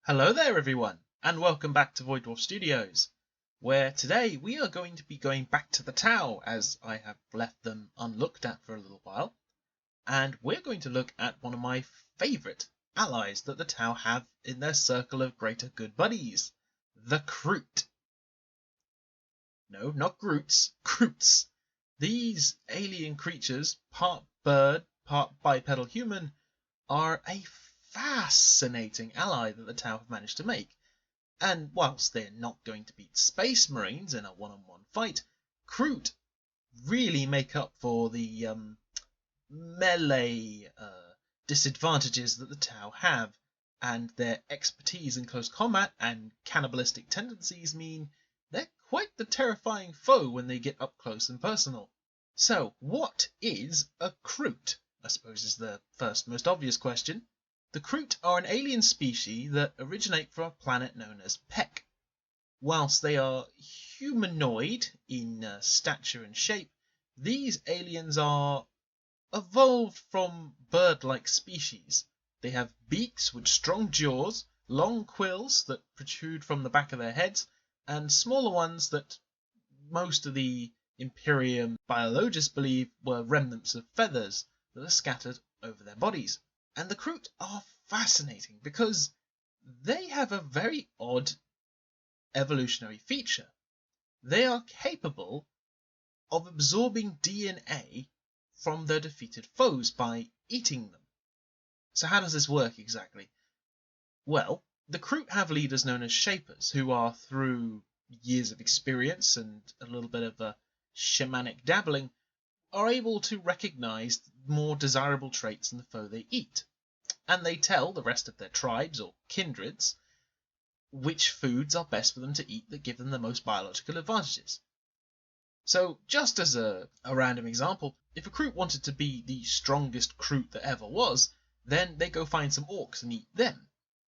Hello there everyone, and welcome back to Void Dwarf Studios, where today we are going to be going back to the Tau, as I have left them unlooked at for a little while, and we're going to look at one of my favourite allies that the Tau have in their circle of greater good buddies, the Kroot. No, not Groots, Kroots. These alien creatures, part bird, part bipedal human, are a fascinating ally that the Tau have managed to make. And whilst they're not going to beat Space Marines in a one-on-one fight, Kroot really make up for the melee disadvantages that the Tau have, and their expertise in close combat and cannibalistic tendencies mean they're quite the terrifying foe when they get up close and personal. So, what is a Kroot? I suppose is the first most obvious question. The Kroot are an alien species that originate from a planet known as Peck. Whilst they are humanoid in stature and shape, these aliens are evolved from bird-like species. They have beaks with strong jaws, long quills that protrude from the back of their heads, and smaller ones that most of the Imperium biologists believe were remnants of feathers that are scattered over their bodies. And the Kroot are fascinating because they have a very odd evolutionary feature. They are capable of absorbing DNA from their defeated foes by eating them. So how does this work exactly? Well, the Kroot have leaders known as Shapers, who are, through years of experience and a little bit of a shamanic dabbling, are able to recognize more desirable traits in the foe they eat. And they tell the rest of their tribes or kindreds which foods are best for them to eat that give them the most biological advantages. So, just as a random example, if a Kroot wanted to be the strongest Kroot that ever was, then they go find some orcs and eat them.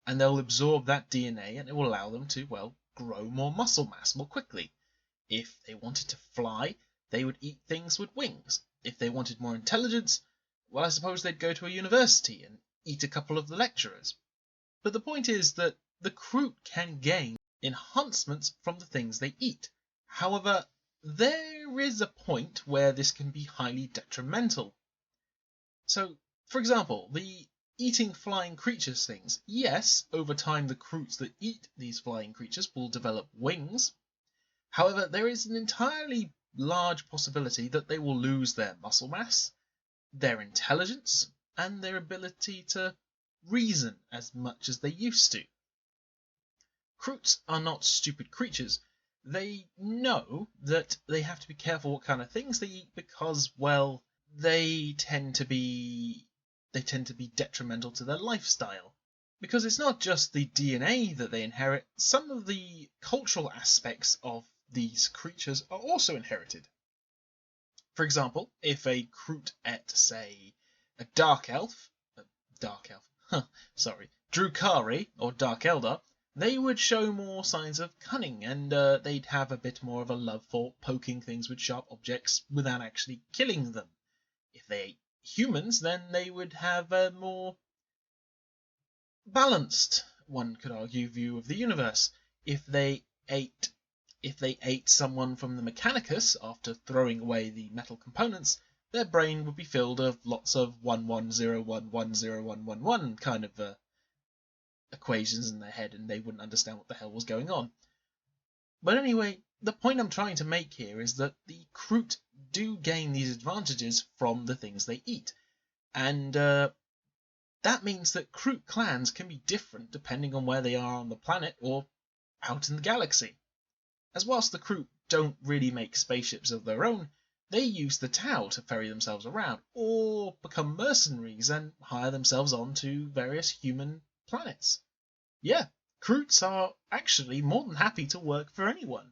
And they'll absorb that DNA and it will allow them to, well, grow more muscle mass more quickly. If they wanted to fly, they would eat things with wings. If they wanted more intelligence, well, I suppose they'd go to a university and eat a couple of the lecturers. But the point is that the Kroot can gain enhancements from the things they eat. However, there is a point where this can be highly detrimental. So, for example, the eating flying creatures things. Yes, over time the Kroots that eat these flying creatures will develop wings. However, there is an entirely large possibility that they will lose their muscle mass, their intelligence, and their ability to reason as much as they used to. Kroots are not stupid creatures. They know that they have to be careful what kind of things they eat because, well, they tend to be detrimental to their lifestyle. Because it's not just the DNA that they inherit, some of the cultural aspects of these creatures are also inherited. For example, if a Kroot ate, say, a Drukhari or Dark Eldar, they would show more signs of cunning, and they'd have a bit more of a love for poking things with sharp objects without actually killing them. If they ate humans, then they would have a more balanced, one could argue, view of the universe. If they ate someone from the Mechanicus after throwing away the metal components, their brain would be filled of lots of 1101101111 kind of equations in their head, and they wouldn't understand what the hell was going on. But anyway, the point I'm trying to make here is that the Kroot do gain these advantages from the things they eat. And that means that Kroot clans can be different depending on where they are on the planet or out in the galaxy. As whilst the Kroot don't really make spaceships of their own, they use the Tau to ferry themselves around, or become mercenaries and hire themselves on to various human planets. Yeah, Kroots are actually more than happy to work for anyone.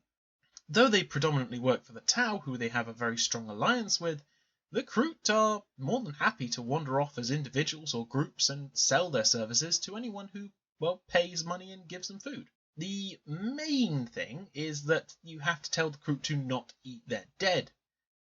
Though they predominantly work for the Tau, who they have a very strong alliance with, the Kroot are more than happy to wander off as individuals or groups and sell their services to anyone who, well, pays money and gives them food. The main thing is that you have to tell the Kroot to not eat their dead,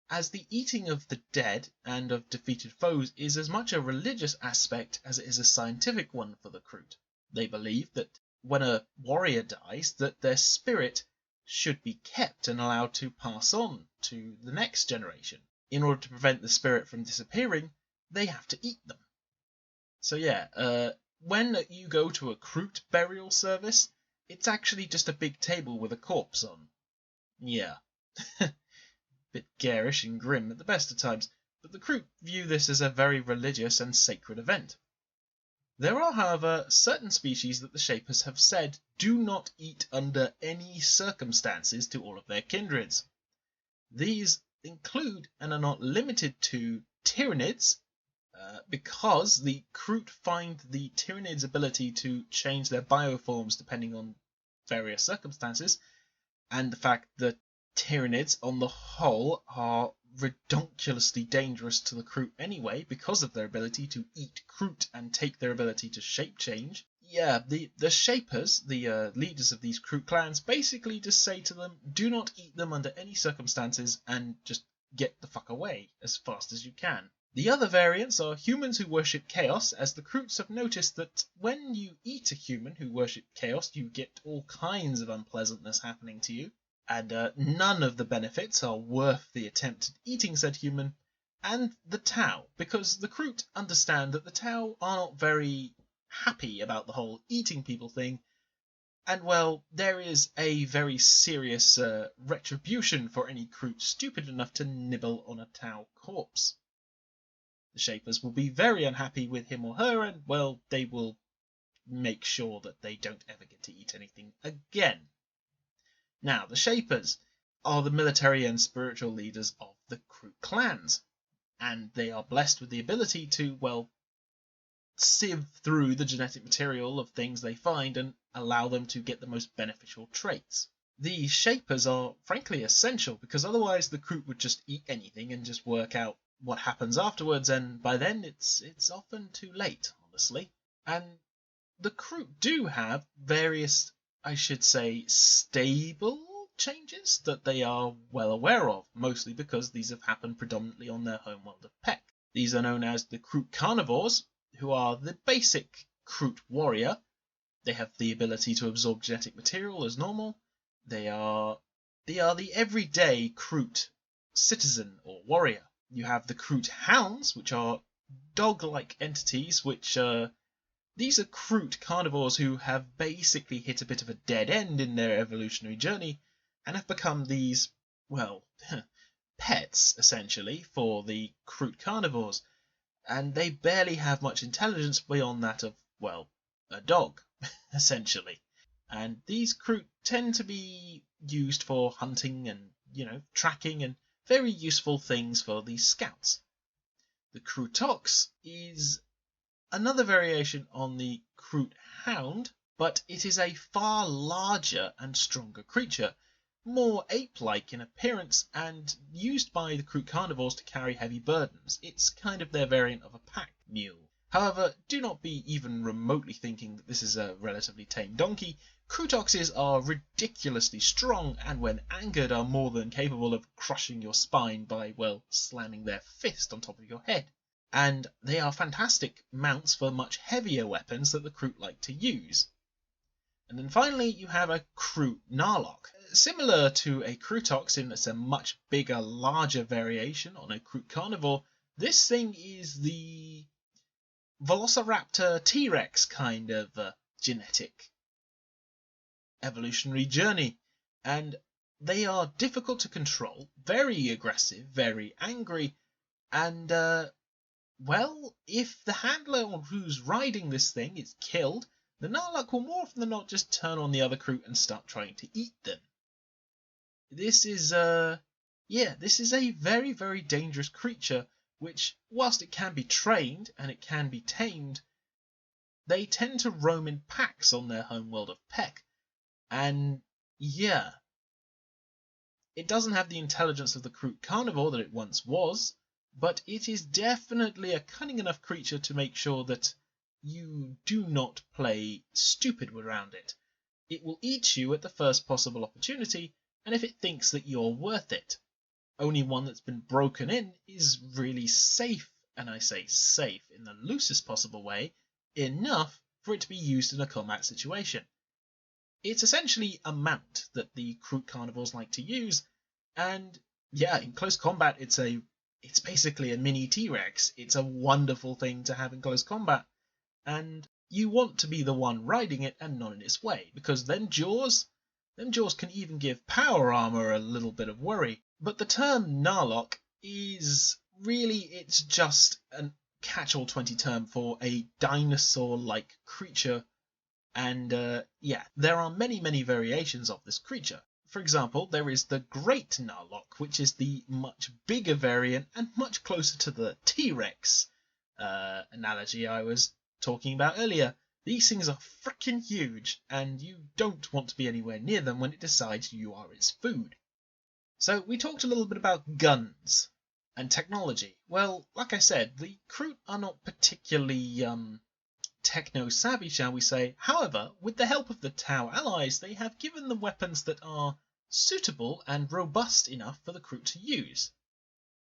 as the eating of the dead and of defeated foes is as much a religious aspect as it is a scientific one for the Kroot. They believe that when a warrior dies, that their spirit should be kept and allowed to pass on to the next generation. In order to prevent the spirit from disappearing, they have to eat them. So yeah, when you go to a Kroot burial service, it's actually just a big table with a corpse on. Yeah. Bit garish and grim at the best of times, but the Kroot view this as a very religious and sacred event. There are, however, certain species that the Shapers have said do not eat under any circumstances to all of their kindreds. These include, and are not limited to, Tyranids, because the Kroot find the Tyranids' ability to change their bioforms depending on various circumstances, and the fact that Tyranids on the whole are redonkulously dangerous to the Kroot anyway because of their ability to eat Kroot and take their ability to shape change. Yeah, the Shapers, the leaders of these Kroot clans, basically just say to them, do not eat them under any circumstances and just get the fuck away as fast as you can. The other variants are humans who worship chaos, as the Kroots have noticed that when you eat a human who worship chaos, you get all kinds of unpleasantness happening to you, and none of the benefits are worth the attempt at eating said human. And the Tau, because the Kroot understand that the Tau are not very happy about the whole eating people thing, and well, there is a very serious retribution for any Kroot stupid enough to nibble on a Tau corpse. The Shapers will be very unhappy with him or her, and well, they will make sure that they don't ever get to eat anything again. Now, the Shapers are the military and spiritual leaders of the Kroot clans, and they are blessed with the ability to, well, sieve through the genetic material of things they find and allow them to get the most beneficial traits. These Shapers are frankly essential, because otherwise the Kroot would just eat anything and just work out what happens afterwards, and by then it's often too late, honestly. And the Kroot do have various, I should say, stable changes that they are well aware of, mostly because these have happened predominantly on their homeworld of Peck. These are known as the Kroot carnivores, who are the basic Kroot warrior. They have the ability to absorb genetic material as normal. They are the everyday Kroot citizen or warrior. You have the Kroot hounds, which are dog-like entities, which these are Kroot carnivores who have basically hit a bit of a dead end in their evolutionary journey and have become these, well, pets, essentially, for the Kroot carnivores. And they barely have much intelligence beyond that of, well, a dog, essentially. And these Kroot tend to be used for hunting and, tracking and very useful things for these scouts. The Kroot Aux is another variation on the Kroot Hound, but it is a far larger and stronger creature, more ape-like in appearance and used by the Kroot carnivores to carry heavy burdens. It's kind of their variant of a pack mule. However, do not be even remotely thinking that this is a relatively tame donkey. Kroot Auxes are ridiculously strong, and when angered are more than capable of crushing your spine by, well, slamming their fist on top of your head. And they are fantastic mounts for much heavier weapons that the Kroot like to use. And then finally, you have a Kroot Narlock. Similar to a Kroot Aux in it's a much bigger, larger variation on a Kroot carnivore, this thing is the Velociraptor T-Rex kind of genetic evolutionary journey, and they are difficult to control, very aggressive, very angry, and well, if the handler who's riding this thing is killed, the Narlock will more often than not just turn on the other Kroot and start trying to eat them. This is a very, very dangerous creature, which, whilst it can be trained and it can be tamed, they tend to roam in packs on their homeworld of Peck. And yeah, it doesn't have the intelligence of the Kroot carnivore that it once was, but it is definitely a cunning enough creature to make sure that you do not play stupid around it. It will eat you at the first possible opportunity, and if it thinks that you're worth it. Only one that's been broken in is really safe, and I say safe in the loosest possible way, enough for it to be used in a combat situation. It's essentially a mount that the Kroot carnivores like to use, and yeah, in close combat it's basically a mini T-Rex. It's a wonderful thing to have in close combat, and you want to be the one riding it and not in its way, because them jaws can even give power armor a little bit of worry. But the term Narlock is really, it's just a catch-all 20 term for a dinosaur-like creature. And yeah, there are many variations of this creature. For example, there is the Great Narlock, which is the much bigger variant and much closer to the T-Rex analogy I was talking about earlier. These things are freaking huge, and you don't want to be anywhere near them when it decides you are its food. So we talked a little bit about guns and technology. Well, like I said, the Kroot are not particularly techno-savvy, shall we say. However, with the help of the Tau allies, they have given them weapons that are suitable and robust enough for the Kroot to use.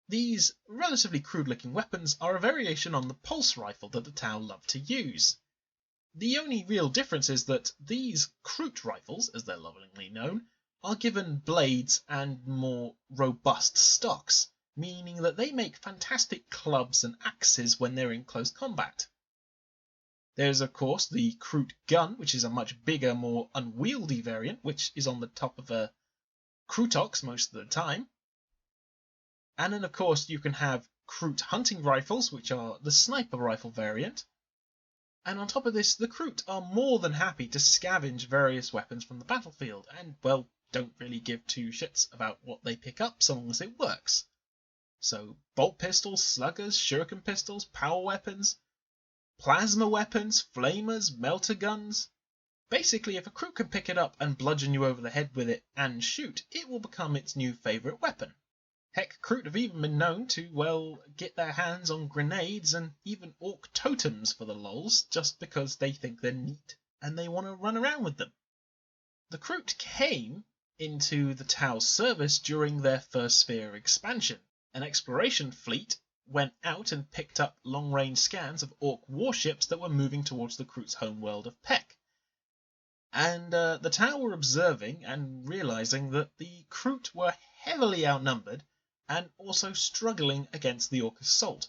These relatively crude-looking weapons are a variation on the pulse rifle that the Tau love to use. The only real difference is that these Kroot rifles, as they're lovingly known, are given blades and more robust stocks, meaning that they make fantastic clubs and axes when they're in close combat. There's, of course, the Kroot gun, which is a much bigger, more unwieldy variant, which is on the top of a Kroot Aux most of the time. And then, of course, you can have Kroot hunting rifles, which are the sniper rifle variant. And on top of this, the Kroot are more than happy to scavenge various weapons from the battlefield, and, well, don't really give two shits about what they pick up so long as it works. So, bolt pistols, sluggers, shuriken pistols, power weapons, plasma weapons, flamers, melter guns. Basically, if a Kroot can pick it up and bludgeon you over the head with it and shoot, it will become its new favourite weapon. Heck, Kroot have even been known to, well, get their hands on grenades and even orc totems for the lols, just because they think they're neat and they want to run around with them. The Kroot came into the Tau's service during their first sphere expansion. An exploration fleet went out and picked up long-range scans of orc warships that were moving towards the Kroot's homeworld of Peck. And the Tau were observing and realizing that the Kroot were heavily outnumbered and also struggling against the orc assault.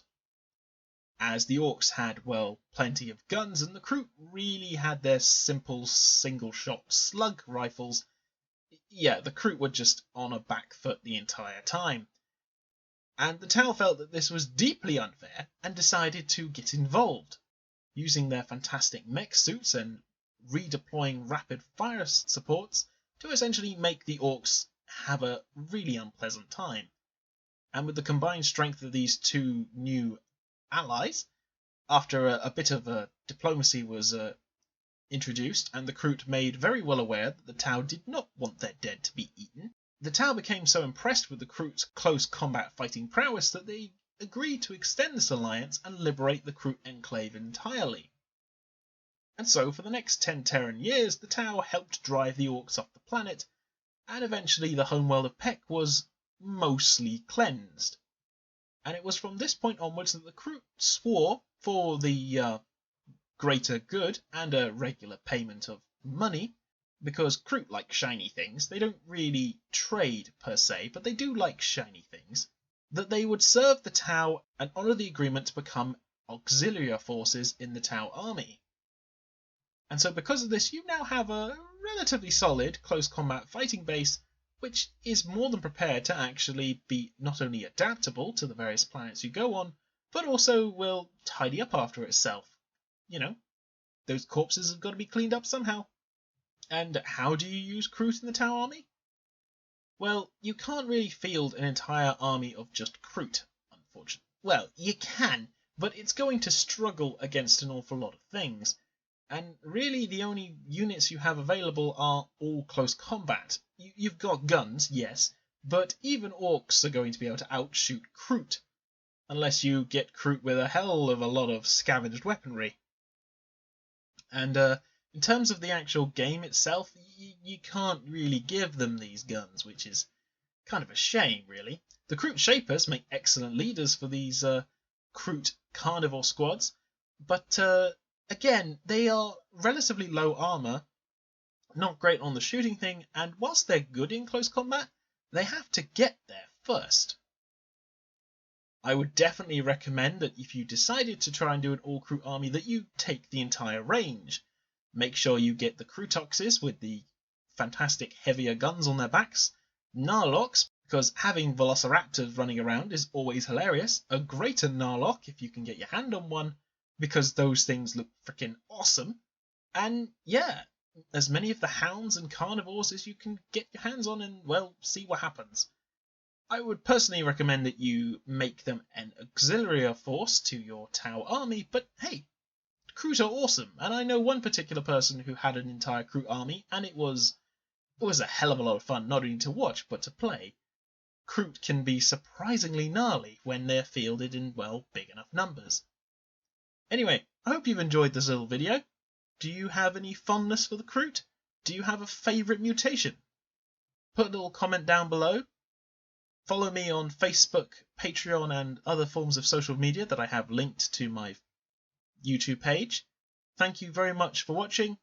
As the orcs had, well, plenty of guns, and the Kroot really had their simple single-shot slug rifles. Yeah, the Kroot were just on a back foot the entire time. And the Tau felt that this was deeply unfair and decided to get involved, using their fantastic mech suits and redeploying rapid fire supports to essentially make the orcs have a really unpleasant time. And with the combined strength of these two new allies, after a bit of diplomacy was introduced, and the Kroot made very well aware that the Tau did not want their dead to be eaten, the Tau became so impressed with the Kroot's close combat fighting prowess that they agreed to extend this alliance and liberate the Kroot enclave entirely. And so, for the next 10 Terran years, the Tau helped drive the orcs off the planet, and eventually the homeworld of Peck was mostly cleansed. And it was from this point onwards that the Kroot swore, for the greater good and a regular payment of money, because Kroot like shiny things, they don't really trade per se, but they do like shiny things, that they would serve the Tau and honour the agreement to become auxiliary forces in the Tau army. And so because of this, you now have a relatively solid close combat fighting base, which is more than prepared to actually be not only adaptable to the various planets you go on, but also will tidy up after itself. You know, those corpses have got to be cleaned up somehow. And how do you use Kroot in the Tau army? Well, you can't really field an entire army of just Kroot, unfortunately. Well, you can, but it's going to struggle against an awful lot of things. And really the only units you have available are all close combat. You've got guns, yes, but even orcs are going to be able to outshoot Kroot, unless you get Kroot with a hell of a lot of scavenged weaponry. And in terms of the actual game itself, you can't really give them these guns, which is kind of a shame, really. The Kroot Shapers make excellent leaders for these Kroot carnivore squads, but again, they are relatively low armor, not great on the shooting thing, and whilst they're good in close combat, they have to get there first. I would definitely recommend that if you decided to try and do an all-Kroot army, that you take the entire range. Make sure you get the Kroot Auxes with the fantastic heavier guns on their backs, Narlocks, because having Velociraptors running around is always hilarious, a greater Narlock if you can get your hand on one, because those things look freaking awesome, and yeah, as many of the hounds and carnivores as you can get your hands on and, well, see what happens. I would personally recommend that you make them an auxiliary force to your Tau army, but hey, Kroot are awesome, and I know one particular person who had an entire Kroot army, and it was a hell of a lot of fun, not only to watch, but to play. Kroot can be surprisingly gnarly when they're fielded in, well, big enough numbers. Anyway, I hope you've enjoyed this little video. Do you have any fondness for the Kroot? Do you have a favourite mutation? Put a little comment down below. Follow me on Facebook, Patreon, and other forms of social media that I have linked to my YouTube page. Thank you very much for watching,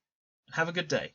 and have a good day.